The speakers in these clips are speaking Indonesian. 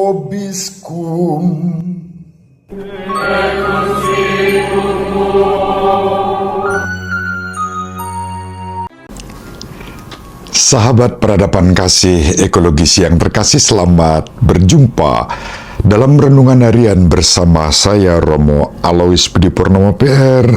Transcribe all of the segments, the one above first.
vobiscum. Sahabat peradaban kasih ekologis yang terkasih, selamat berjumpa dalam renungan harian bersama saya Romo Alois Budi Purnomo PR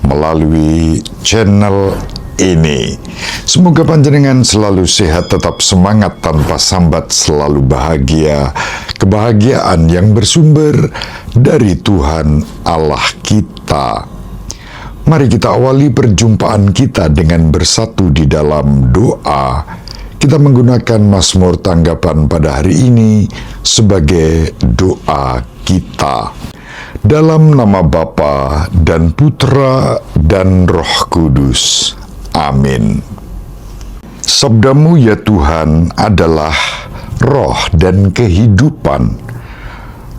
melalui channel ini. Semoga panjenengan selalu sehat, tetap semangat tanpa sambat, selalu bahagia. Kebahagiaan yang bersumber dari Tuhan Allah kita. Mari kita awali perjumpaan kita dengan bersatu di dalam doa. Kita menggunakan Mazmur tanggapan pada hari ini sebagai doa kita. Dalam nama Bapa dan Putra dan Roh Kudus. Amin. Sabdamu ya Tuhan adalah roh dan kehidupan.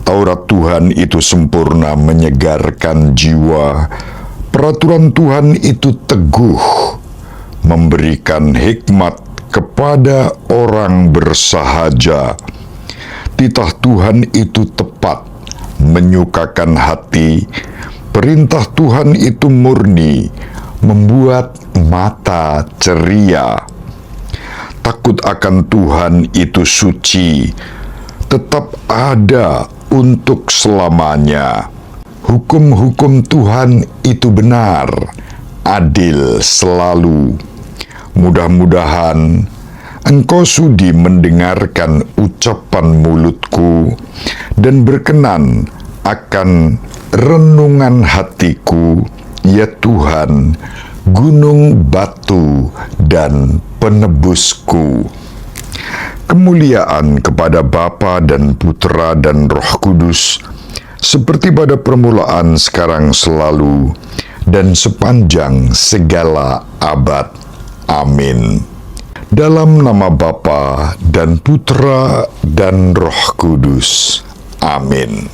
Taurat Tuhan itu sempurna menyegarkan jiwa. Peraturan Tuhan itu teguh, memberikan hikmat kepada orang bersahaja. Titah Tuhan itu tepat, menyukakan hati. Perintah Tuhan itu murni, membuat mata ceria. Takut akan Tuhan itu suci, tetap ada untuk selamanya. Hukum-hukum Tuhan itu benar, adil selalu. Mudah-mudahan Engkau sudi mendengarkan ucapan mulutku dan berkenan akan renungan hatiku, ya Tuhan, gunung batu dan penebusku. Kemuliaan kepada Bapa dan Putra dan Roh Kudus, seperti pada permulaan, sekarang, selalu, dan sepanjang segala abad. Amin. Dalam nama Bapa dan Putra dan Roh Kudus. Amin.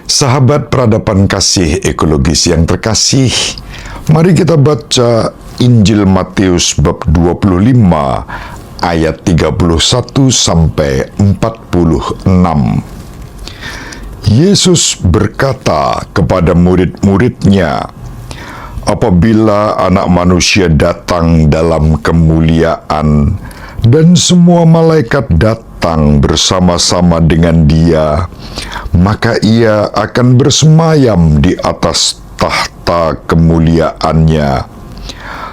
Sahabat peradaban kasih ekologis yang terkasih, mari kita baca Injil Matius bab 25 ayat 31 sampai 46. Yesus berkata kepada murid-muridnya, apabila Anak Manusia datang dalam kemuliaan dan semua malaikat datang bersama-sama dengan Dia, maka Ia akan bersemayam di atas tahta kemuliaannya.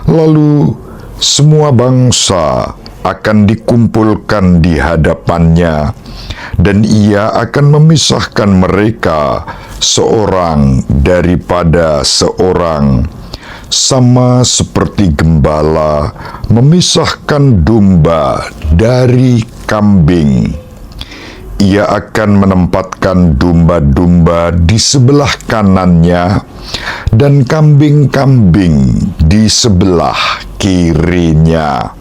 Lalu semua bangsa akan dikumpulkan di hadapannya, dan Ia akan memisahkan mereka seorang daripada seorang, sama seperti gembala memisahkan domba dari kambing. Ia akan menempatkan domba-domba di sebelah kanannya dan kambing-kambing di sebelah kirinya.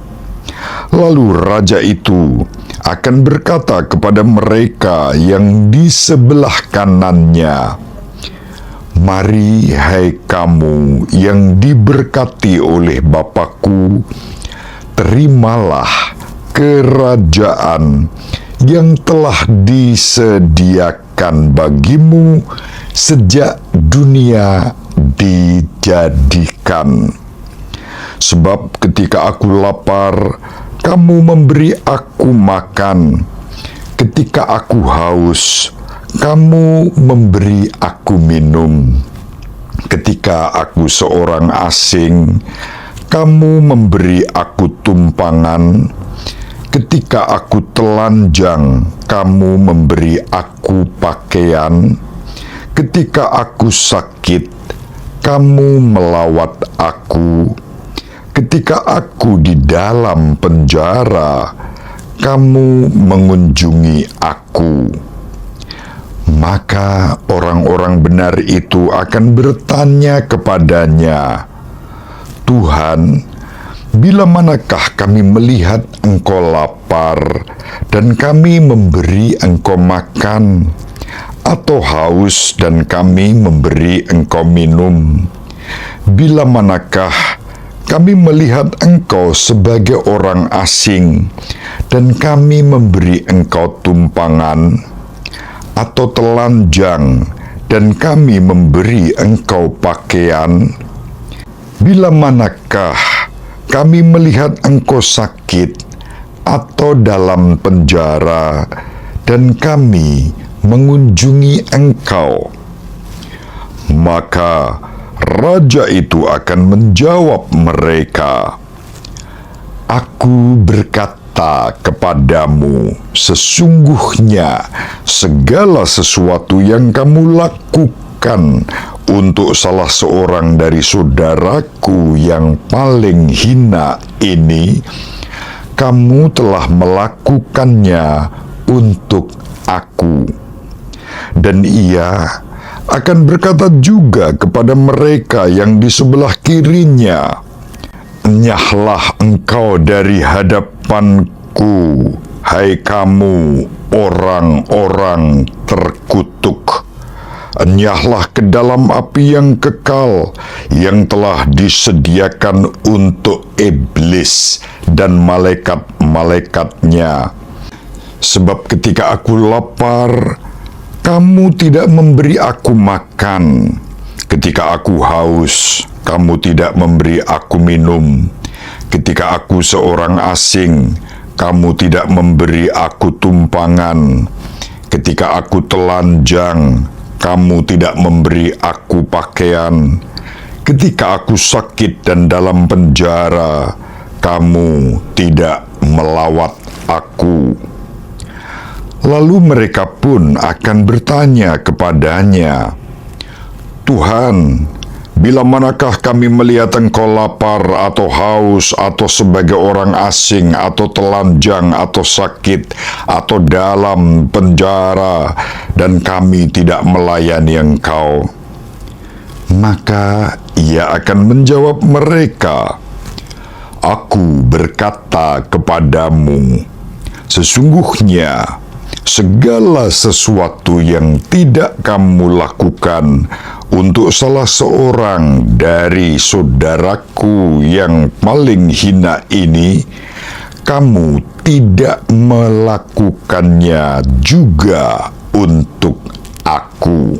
Lalu raja itu akan berkata kepada mereka yang di sebelah kanannya, mari hai kamu yang diberkati oleh Bapa-Ku, terimalah kerajaan yang telah disediakan bagimu sejak dunia dijadikan. Sebab ketika aku lapar, kamu memberi aku makan. Ketika aku haus, kamu memberi aku minum. Ketika aku seorang asing, kamu memberi aku tumpangan. Ketika aku telanjang, kamu memberi aku pakaian. Ketika aku sakit, kamu melawat aku. Ketika aku di dalam penjara, kamu mengunjungi aku. Maka orang-orang benar itu akan bertanya kepadanya, Tuhan, bila manakah kami melihat Engkau lapar dan kami memberi Engkau makan, atau haus dan kami memberi Engkau minum? Bila manakah kami melihat engkau sebagai orang asing, dan kami memberi engkau tumpangan atau telanjang, dan kami memberi engkau pakaian? Bila manakah kami melihat engkau sakit atau dalam penjara, dan kami mengunjungi engkau? Maka raja itu akan menjawab mereka, Aku berkata kepadamu, sesungguhnya segala sesuatu yang kamu lakukan untuk salah seorang dari saudaraku yang paling hina ini, kamu telah melakukannya untuk aku. Dan ia akan berkata juga kepada mereka yang di sebelah kirinya, Enyahlah engkau dari hadapanku, hai kamu orang-orang terkutuk. Enyahlah ke dalam api yang kekal, yang telah disediakan untuk iblis dan malaikat-malaikatnya. Sebab ketika aku lapar, kamu tidak memberi aku makan. Ketika aku haus, kamu tidak memberi aku minum. Ketika aku seorang asing, kamu tidak memberi aku tumpangan. Ketika aku telanjang, kamu tidak memberi aku pakaian. Ketika aku sakit dan dalam penjara, kamu tidak melawat aku. Lalu mereka pun akan bertanya kepadanya, Tuhan, bila manakah kami melihat engkau lapar atau haus atau sebagai orang asing atau telanjang atau sakit atau dalam penjara dan kami tidak melayani engkau? Maka ia akan menjawab mereka, Aku berkata kepadamu, sesungguhnya segala sesuatu yang tidak kamu lakukan untuk salah seorang dari saudaraku yang paling hina ini, kamu tidak melakukannya juga untuk aku.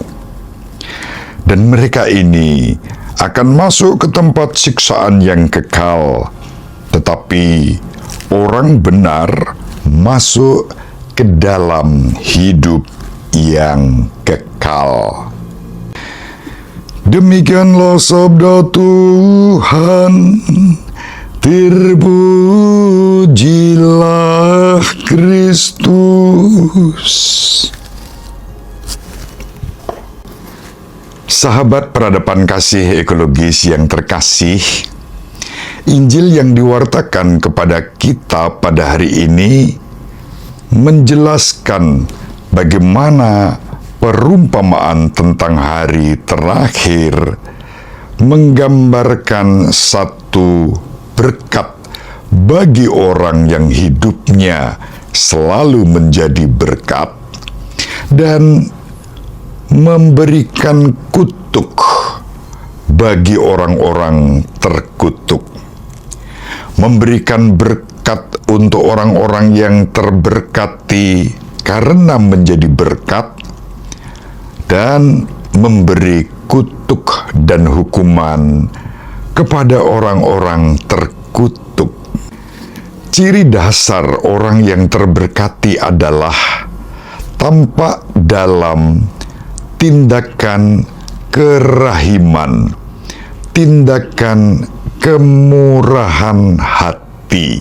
Dan mereka ini akan masuk ke tempat siksaan yang kekal, tetapi orang benar masuk ke dalam hidup yang kekal. Demikianlah sabda Tuhan. Terpujilah Kristus. Sahabat peradaban kasih ekologis yang terkasih, Injil yang diwartakan kepada kita pada hari ini menjelaskan bagaimana perumpamaan tentang hari terakhir menggambarkan satu berkat bagi orang yang hidupnya selalu menjadi berkat dan memberikan kutuk bagi orang-orang terkutuk. Memberikan berkat untuk orang-orang yang terberkati karena menjadi berkat, dan memberi kutuk dan hukuman kepada orang-orang terkutuk. Ciri dasar orang yang terberkati adalah tampak dalam tindakan kerahiman, tindakan kemurahan hati.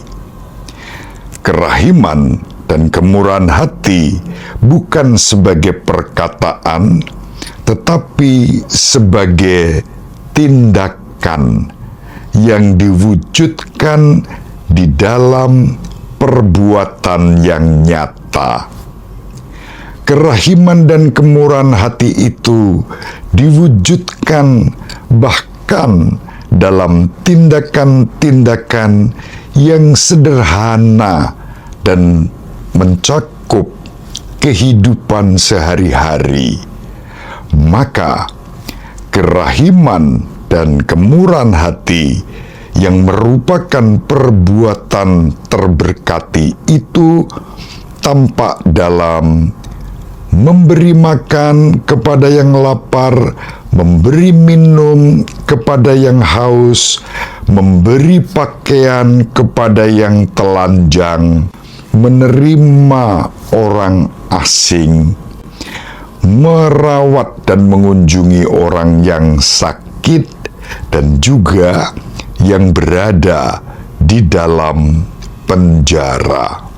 Kerahiman dan kemurahan hati bukan sebagai perkataan, tetapi sebagai tindakan yang diwujudkan di dalam perbuatan yang nyata. Kerahiman dan kemurahan hati itu diwujudkan bahkan dalam tindakan-tindakan yang sederhana dan mencakup kehidupan sehari-hari. Maka kerahiman dan kemurahan hati yang merupakan perbuatan terberkati itu tampak dalam memberi makan kepada yang lapar, memberi minum kepada yang haus, memberi pakaian kepada yang telanjang, menerima orang asing, merawat dan mengunjungi orang yang sakit, dan juga yang berada di dalam penjara.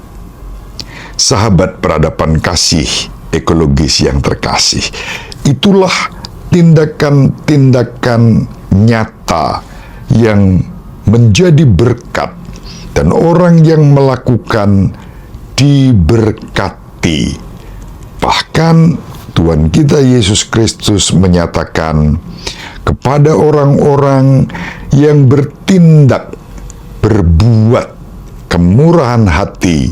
Sahabat peradaban kasih ekologis yang terkasih, itulah tindakan-tindakan nyata yang menjadi berkat, dan orang yang melakukan diberkati. Bahkan Tuhan kita Yesus Kristus menyatakan kepada orang-orang yang berbuat kemurahan hati,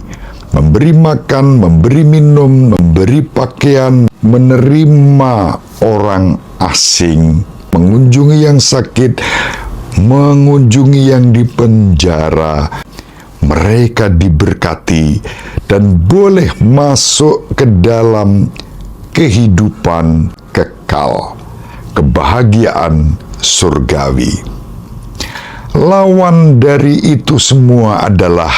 memberi makan, memberi minum, memberi pakaian, menerima orang asing, mengunjungi yang sakit, mengunjungi yang di penjara, mereka diberkati dan boleh masuk ke dalam kehidupan kekal, kebahagiaan surgawi. Lawan dari itu semua adalah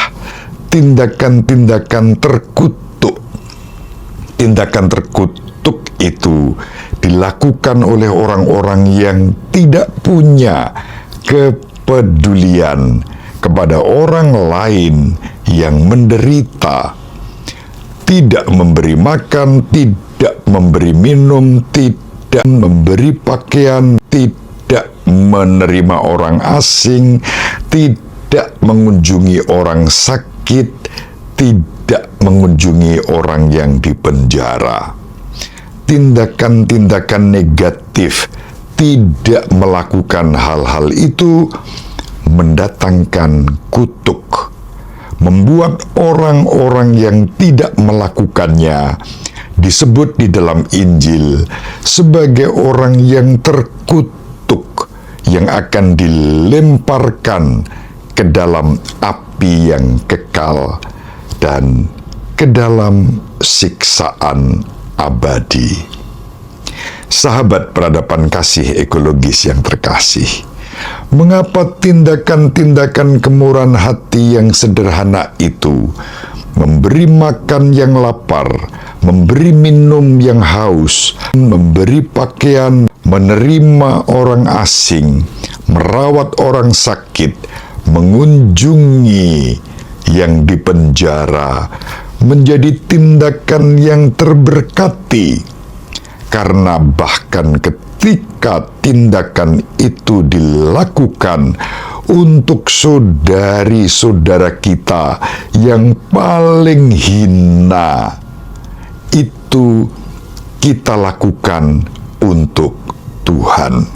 tindakan-tindakan terkutuk. Tindakan terkutuk itu dilakukan oleh orang-orang yang tidak punya kepedulian kepada orang lain yang menderita, tidak memberi makan, tidak memberi minum, tidak memberi pakaian, tidak menerima orang asing, tidak mengunjungi orang sakit, tidak mengunjungi orang yang di penjara. Tindakan-tindakan negatif, tidak melakukan hal-hal itu mendatangkan kutuk, membuat orang-orang yang tidak melakukannya disebut di dalam Injil sebagai orang yang terkutuk, yang akan dilemparkan ke dalam api yang kekal dan ke dalam siksaan abadi. Sahabat peradaban kasih ekologis yang terkasih, mengapa tindakan-tindakan kemurahan hati yang sederhana itu, memberi makan yang lapar, memberi minum yang haus, memberi pakaian, menerima orang asing, merawat orang sakit, mengunjungi yang di penjara, menjadi tindakan yang terberkati, karena bahkan ketika tindakan itu dilakukan untuk saudari-saudara kita yang paling hina, itu kita lakukan untuk Tuhan.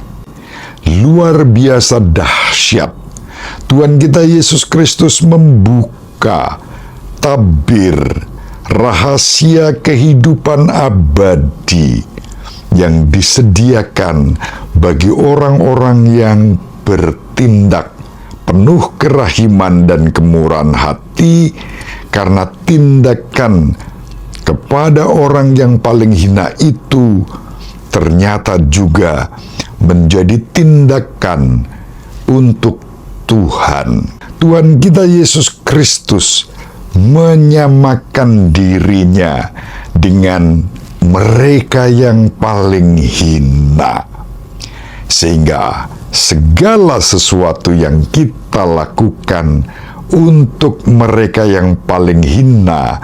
Luar biasa dahsyat. Tuhan kita Yesus Kristus membuka tabir rahasia kehidupan abadi yang disediakan bagi orang-orang yang bertindak penuh kerahiman dan kemurahan hati, karena tindakan kepada orang yang paling hina itu ternyata juga menjadi tindakan untuk Tuhan. Tuhan kita Yesus Kristus menyamakan dirinya dengan mereka yang paling hina, sehingga segala sesuatu yang kita lakukan untuk mereka yang paling hina,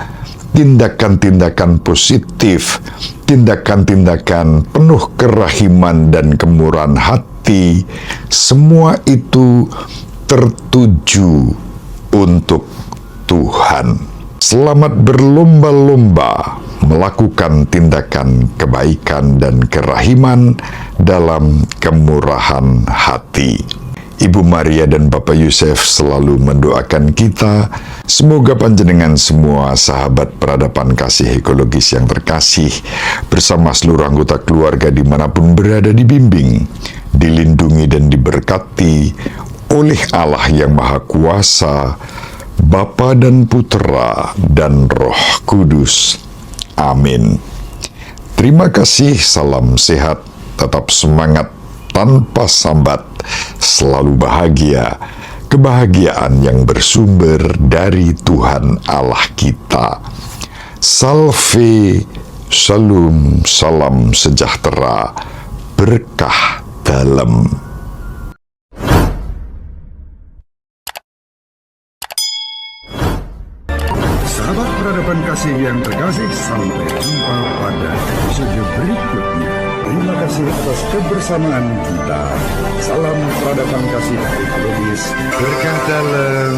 tindakan-tindakan positif, tindakan-tindakan penuh kerahiman dan kemurahan hati, semua itu tertuju untuk Tuhan. Selamat berlomba-lomba melakukan tindakan kebaikan dan kerahiman dalam kemurahan hati. Ibu Maria dan Bapak Yusuf selalu mendoakan kita, semoga panjenengan semua sahabat peradaban kasih ekologis yang terkasih, bersama seluruh anggota keluarga dimanapun berada, dibimbing, dilindungi dan diberkati oleh Allah yang Maha Kuasa, Bapa dan Putera dan Roh Kudus. Amin. Terima kasih, salam sehat, tetap semangat tanpa sambat, selalu bahagia. Kebahagiaan yang bersumber dari Tuhan Allah kita. Salve, shalom, salam sejahtera, berkah dalam. Sahabat peradaban kasih yang terkasih, sampai jumpa pada episode berikutnya. Terima kasih atas kebersamaan kita. Salam peradaban kasih ekologis. Berkah dalam.